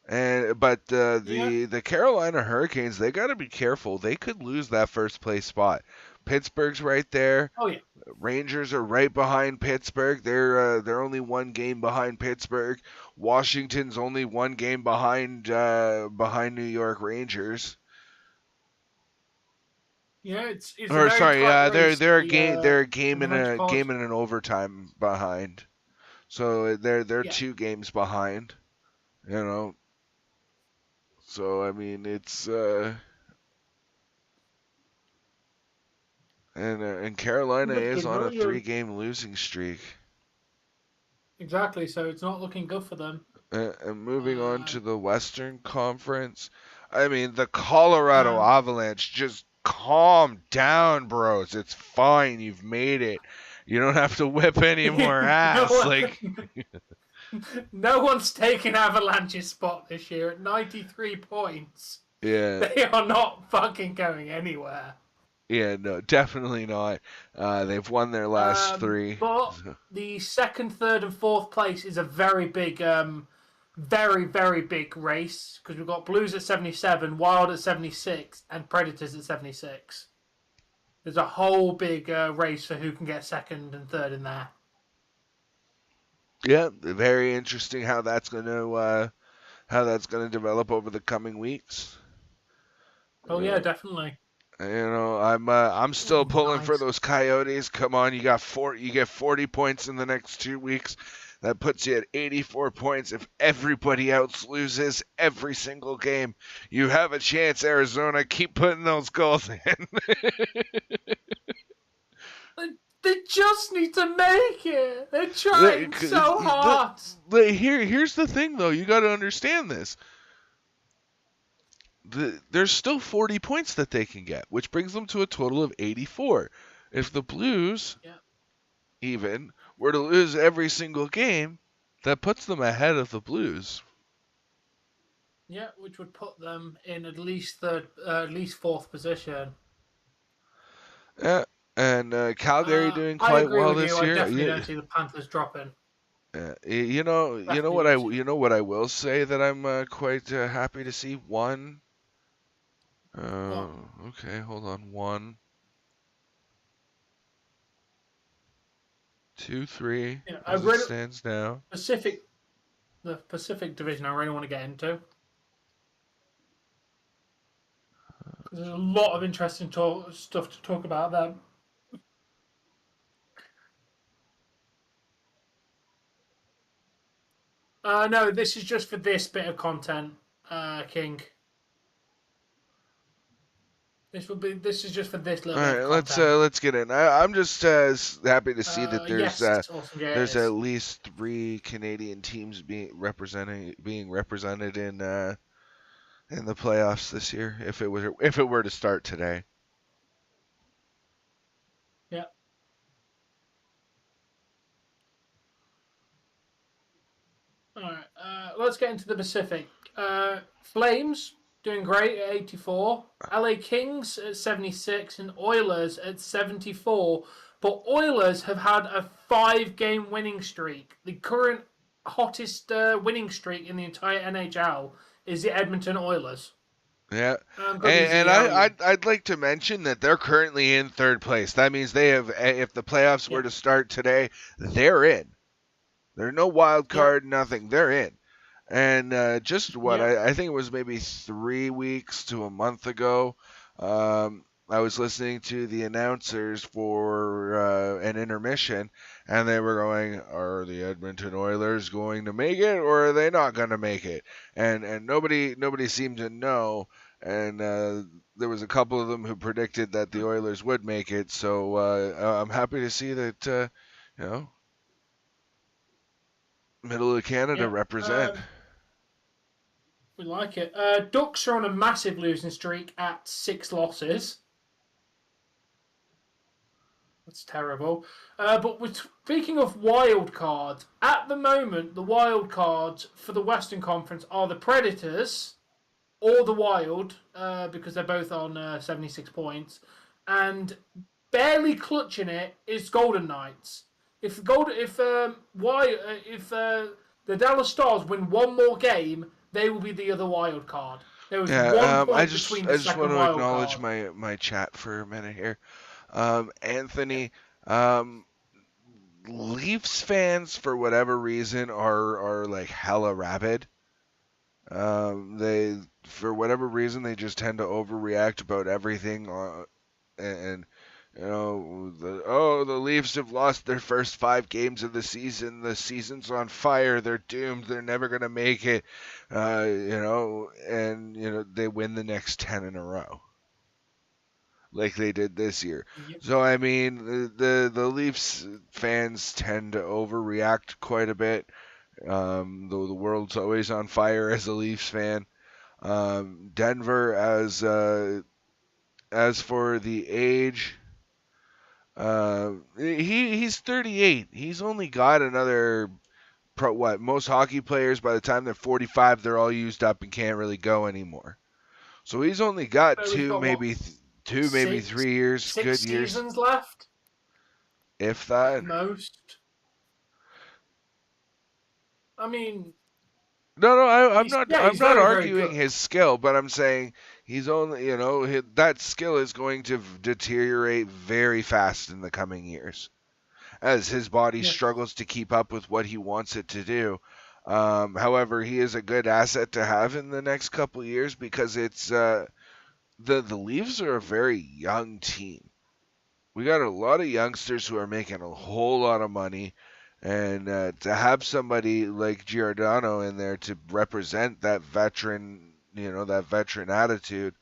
But Yeah. the Carolina Hurricanes, they got to be careful. They could lose that first place spot. Pittsburgh's right there. Oh, yeah. Rangers are right behind Pittsburgh. They're only one game behind Pittsburgh. Washington's only one game behind New York Rangers. Yeah, it's a Or very sorry, tight race they're a in game they're a in game the and a game Metropolitan. and an overtime behind. So they're Yeah. 2 games behind. You know. So I mean it's and Carolina is Looking, on a well, you're 3-game losing streak. exactly, so it's not looking good for them. And moving on to Um, the Western Conference, I mean the Colorado um, Avalanche. Just calm down, bros. It's fine. You've made it. You don't have to whip any more no ass. Like one, no one's taking Avalanche's spot this year at 93 points. yeah, They are not fucking going anywhere. yeah, no, definitely not. They've won their last 3. But the second, third, and fourth place is a very big, very, very big race because we've got Blues at 77, Wild at 76, and Predators at 76. There's a whole big race for who can get second and third in there. Yeah, very interesting how that's gonna develop over the coming weeks. Oh yeah, definitely. I'm still Oh, pulling for nice. those Coyotes. Come on, you get 40 points in the next 2 weeks. That puts you at 84 points. If everybody else loses every single game, you have a chance, Arizona. Keep putting those goals in. They just need to make it. They're trying so hard. Here's the thing, though. You got to understand this. There's still 40 points that they can get, which brings them to a total of 84. If the Blues Yeah. even were to lose every single game, that puts them ahead of the Blues. Yeah, which would put them in at least third, at least fourth position. Yeah, and Calgary doing I quite agree well with you. this I year. definitely don't see the Panthers dropping. Definitely don't see You them. know what I will say that I'm quite happy to see. One. What? Okay, hold on. 1, 2, 3, Yeah, I as it really stands now. The Pacific Division. I really want to get into because there's a lot of interesting stuff to talk about them. No, this is just for this bit of content, King. This is just for this All little bit right, of content. let's get in. I'm just happy to see that Yes, awesome. Yeah, it there's at is. least 3 Canadian teams being represented in in the playoffs this year if it were to start today. Yeah. All right. Let's get into the Pacific. Flames doing great at 84. LA Kings at 76 and Oilers at 74. But Oilers have had a 5-game winning streak. The current hottest winning streak in the entire NHL is the Edmonton Oilers. Yeah, Good easy. and How are you? I'd like to mention that they're currently in third place. That means they have, if the playoffs were Yeah. to start today, they're in. They're no wild Yep. card, nothing. They're in. And just what Yep. I think it was maybe 3 weeks to a month ago, I was listening to the announcers for an intermission, and they were going, "Are the Edmonton Oilers going to make it, or are they not going to make it?" And nobody seemed to know. And there was a couple of them who predicted that the Oilers would make it. So I'm happy to see that you know, middle of Canada Yep. represent. We like it. Ducks are on a massive losing streak at 6 losses. That's terrible. But we're speaking of wild cards, at the moment, the wild cards for the Western Conference are the Predators or the Wild, because they're both on 76 points, and barely clutching it is Golden Knights. If the Dallas Stars win one more game, they will be the other wild card. There was one Yeah, point between the I just want second to wild acknowledge card. my chat for a minute here. Anthony, Leafs fans for whatever reason are like hella rabid. They for whatever reason they just tend to overreact about everything. And the Leafs have lost their first 5 games of the season. The season's on fire. They're doomed. They're never gonna make it. And they win the next 10 in a row, like they did this year. Yep. So I mean, the Leafs fans tend to overreact quite a bit. Though the world's always on fire as a Leafs fan. Denver, as for the age, he's 38. He's only got another most hockey players by the time they're 45, they're all used up and can't really go anymore. So he's only got So we've got what, two, maybe six 3 years, six good years, seasons left if at that. most. I mean, No, he's I'm he's not very very arguing good. his skill, but I'm saying he's only, that skill is going to deteriorate very fast in the coming years as his body Yeah. struggles to keep up with what he wants it to do. However, he is a good asset to have in the next couple years because it's the Leafs are a very young team. We got a lot of youngsters who are making a whole lot of money, and to have somebody like Giordano in there to represent that veteran, that veteran attitude,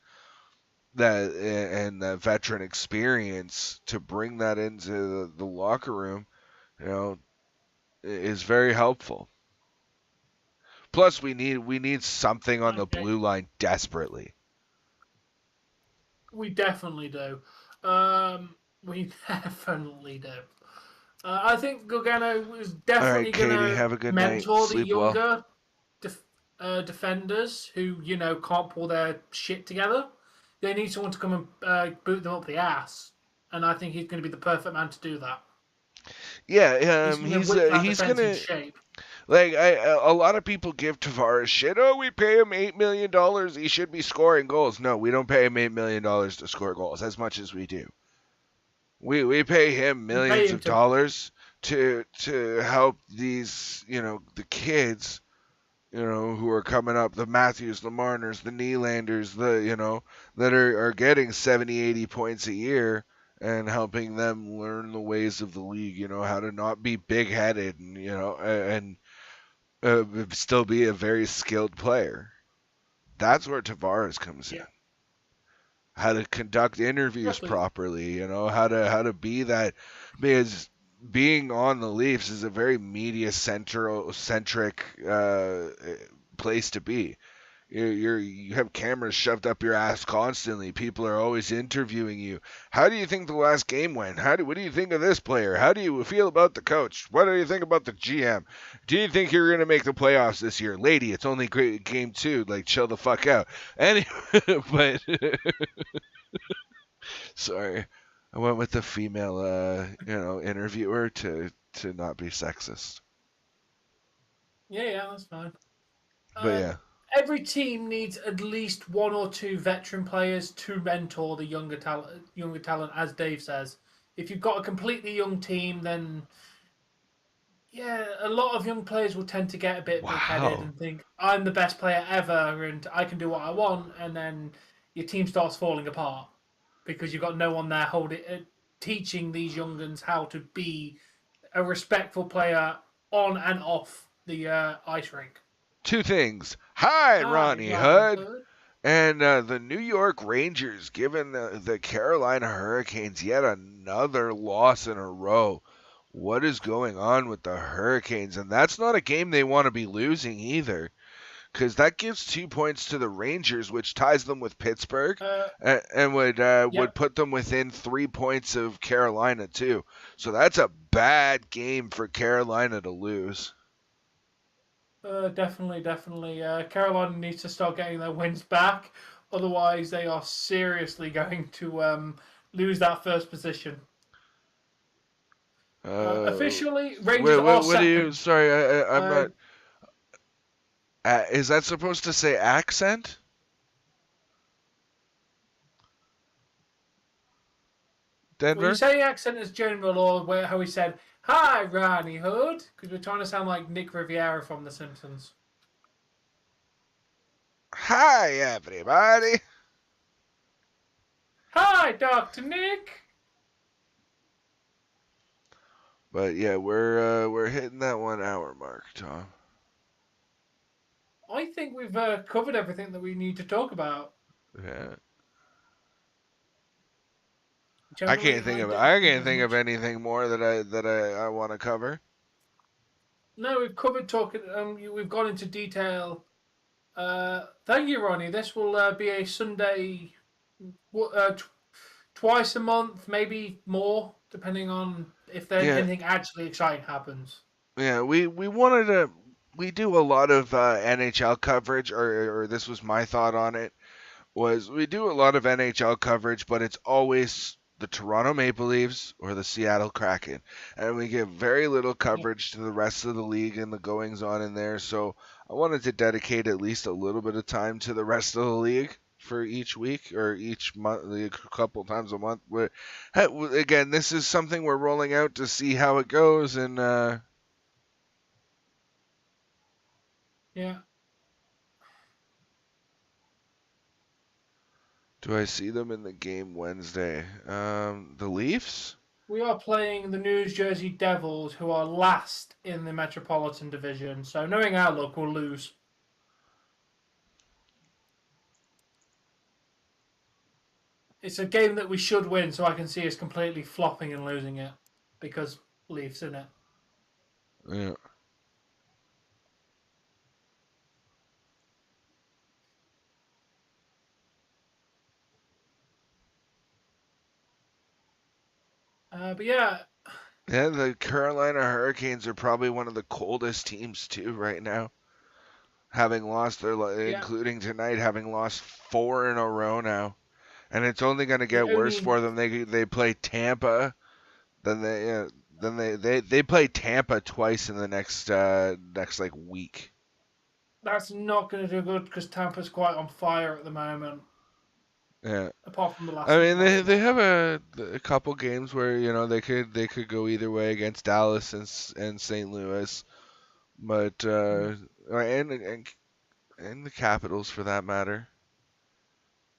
and that veteran experience, to bring that into the locker room, you know, is very helpful. Plus, we need something on the Okay. blue line desperately. We definitely do. We definitely do. I think Gargano is All right, definitely going Katie, to have a good night. mentor the Sleep well. younger defenders who can't pull their shit together. They need someone to come and boot them up the ass, and I think he's going to be the perfect man to do that. Yeah, He's going to whip that he's defense in gonna shape. like a lot of people give Tavares shit. Oh, we pay him $8 million. He should be scoring goals. No, we don't pay him $8 million to score goals as much as we do. We pay him We pay millions him of to. dollars to help these the kids who are coming up, the Matthews, the Marners, the Nylanders, that are getting 70, 80 points a year, and helping them learn the ways of the league, how to not be big headed, and still be a very skilled player. That's where Tavares comes in. Yeah, How to conduct interviews definitely. properly, how to be that, because being on the Leafs is a very media centric place to be. You have cameras shoved up your ass constantly. People are always interviewing you. How do you think the last game went? What do you think of this player? How do you feel about the coach? What do you think about the GM? Do you think you're gonna make the playoffs this year, lady? It's only game 2. Like, chill the fuck out. Anyway, but sorry, I went with the female, interviewer to not be sexist. Yeah, that's fine. But Um, yeah, every team needs at least one or two veteran players to mentor the younger talent. Younger talent, as Dave says. If you've got a completely young team, then yeah, a lot of young players will tend to get a bit big-headed wow. and think I'm the best player ever and I can do what I want, and then your team starts falling apart because you've got no one there teaching these young uns how to be a respectful player on and off the ice rink. Two things. Hi, Hi, Ronnie Ronnie Hood. Hood. And the New York Rangers giving the Carolina Hurricanes yet another loss in a row. What is going on with the Hurricanes? And that's not a game they want to be losing either, because that gives 2 points to the Rangers, which ties them with Pittsburgh, Uh, and would yep, put them within 3 points of Carolina too. So that's a bad game for Carolina to lose. definitely. Carolina needs to start getting their wins back, otherwise they are seriously going to lose that first position. Uh, Officially, Rangers are what do you? second. Sorry, I'm Uh, not. Is that supposed to say accent? were you Denver? saying accent as general, or how he said "Hi, Ronnie Hood"? Because we're trying to sound like Nick Riviera from The Simpsons. Hi, everybody. Hi, Doctor Nick. But yeah, we're hitting that 1 hour mark, Tom. I think we've covered everything that we need to talk about. Yeah. Generally, I think can't there's think of much. anything more that I want to cover. No, we've covered talking. We've gone into detail. Thank you, Ronnie. This will be a Sunday, twice a month, maybe more, depending on if there Yeah, anything actually exciting happens. yeah. We wanted to. We do a lot of NHL coverage, or this was my thought on it. Was we do a lot of NHL coverage, but it's always the Toronto Maple Leafs or the Seattle Kraken, and we give very little Yeah, coverage to the rest of the league and the goings on in there. So I wanted to dedicate at least a little bit of time to the rest of the league for each week or each month, a couple times a month. Again, this is something we're rolling out to see how it goes, and yeah. do I see them in the game Wednesday? The Leafs. We are playing the New Jersey Devils, who are last in the Metropolitan Division. So, knowing our luck, we'll lose. It's a game that we should win, so I can see us completely flopping and losing it because Leafs in it. Yeah. But yeah, Yeah, the Carolina Hurricanes are probably one of the coldest teams too right now, having lost yeah. including tonight, having lost 4 in a row now, and it's only going to The get worse only for them. They play Tampa, then they play Tampa twice in the next like week. that's not going to do good because Tampa's quite on fire at the moment. Yeah, Apart from the I mean last they one. have a couple games where they could go either way against Dallas and St. Louis, but and the Capitals for that matter.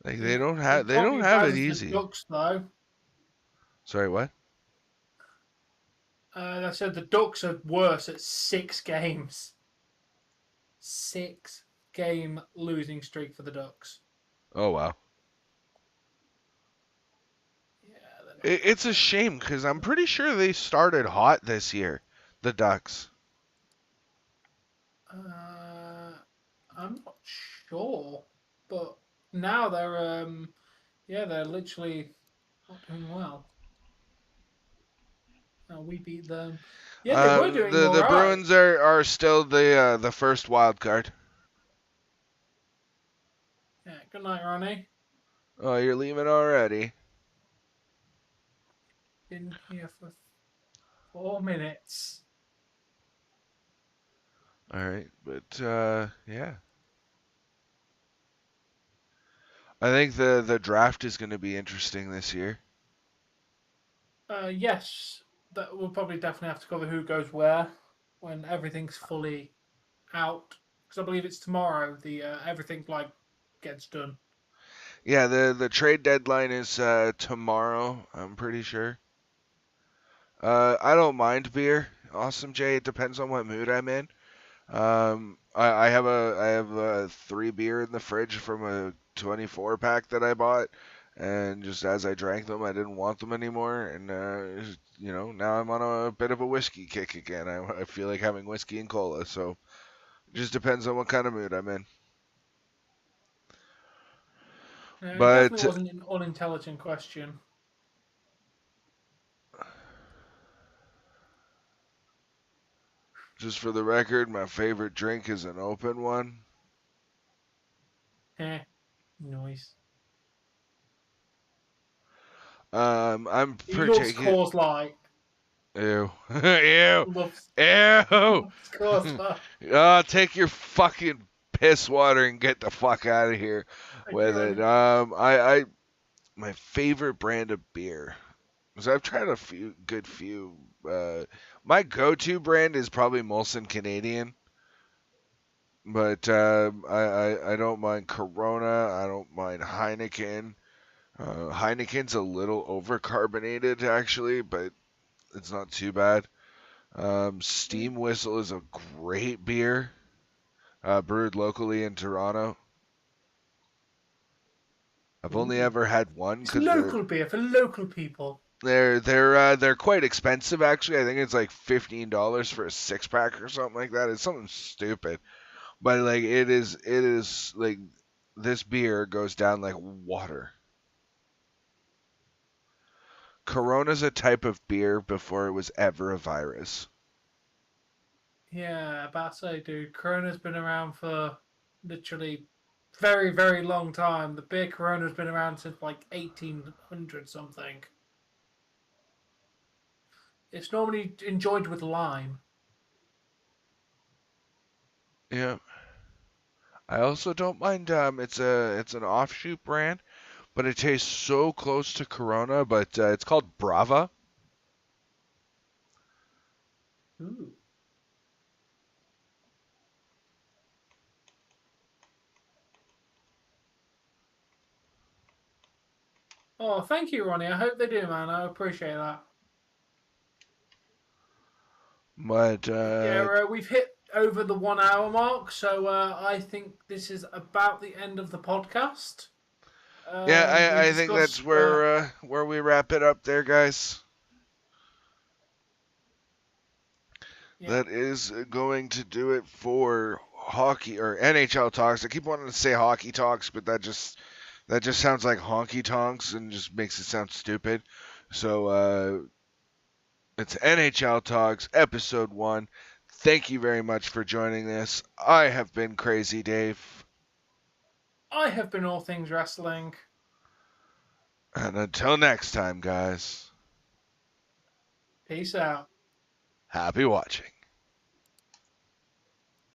Like Yeah, they it can't be don't as have bad it as the easy. Ducks though. Sorry, what? I said the Ducks are worse at 6 games. 6 game losing streak for the Ducks. Oh wow. Yeah, they're not very It's a good. shame because I'm pretty sure they started hot this year, the Ducks. Uh, I'm not. sure, but now they're literally not doing well. We beat them. Yeah, they were doing The all right. Bruins are still the first wild card. Yeah, good night, Ronnie. Oh, you're leaving already. Been here for 4 minutes. All right, but yeah, I think the draft is going to be interesting this year. Yes, that we'll probably definitely have to cover who goes where when everything's fully out. Because I believe it's tomorrow. The everything like gets done. Yeah, the trade deadline is tomorrow. I'm pretty sure. I don't mind beer. Awesome, Jay. It depends on what mood I'm in. I have a 3 beer in the fridge from a 24 pack that I bought, and just as I drank them, I didn't want them anymore, and now I'm on a bit of a whiskey kick again. I feel like having whiskey and cola, so it just depends on what kind of mood I'm in. It definitely But wasn't an unintelligent question. just for the record, my favorite drink is an open one. Eh, noise. I'm He loves particular. Coors Light. Ew, ew, Loves ew. loves Coors Light. Oh, take your fucking piss water and get the fuck out of here Thank you, with it. Ronnie. My favorite brand of beer. So I've tried a few. My go-to brand is probably Molson Canadian, but I don't mind Corona. I don't mind Heineken. Heineken's a little overcarbonated actually, but it's not too bad. Steam Whistle is a great beer, brewed locally in Toronto. I've only Ooh, ever had one it's because local beer for local people. they're quite expensive actually. I think it's like $15 for a 6 pack or something like that. It's something stupid, but like it is like this beer goes down like water. Corona's a type of beer before it was ever a virus. Yeah, about to say, dude, Corona's been around for literally very, very long time. The beer Corona's been around since like 1800 something. It's normally enjoyed with lime. Yeah. I also don't mind. It's an offshoot brand, but it tastes so close to Corona. But it's called Brava. Ooh. Oh, thank you, Ronnie. I hope they do, man. I appreciate that. But Yeah, we've hit over the 1 hour mark, so I think this is about the end of the podcast. yeah, We I think that's discussed, where we wrap it up there, guys. yeah, That is going to do it for hockey or NHL talks. I keep wanting to say hockey talks, but that just sounds like honky tonks and just makes it sound stupid. So it's NHL talks episode 1. Thank you very much for joining this. I have been Crazy Dave. I have been all things wrestling. And until next time, guys, Peace out. happy watching.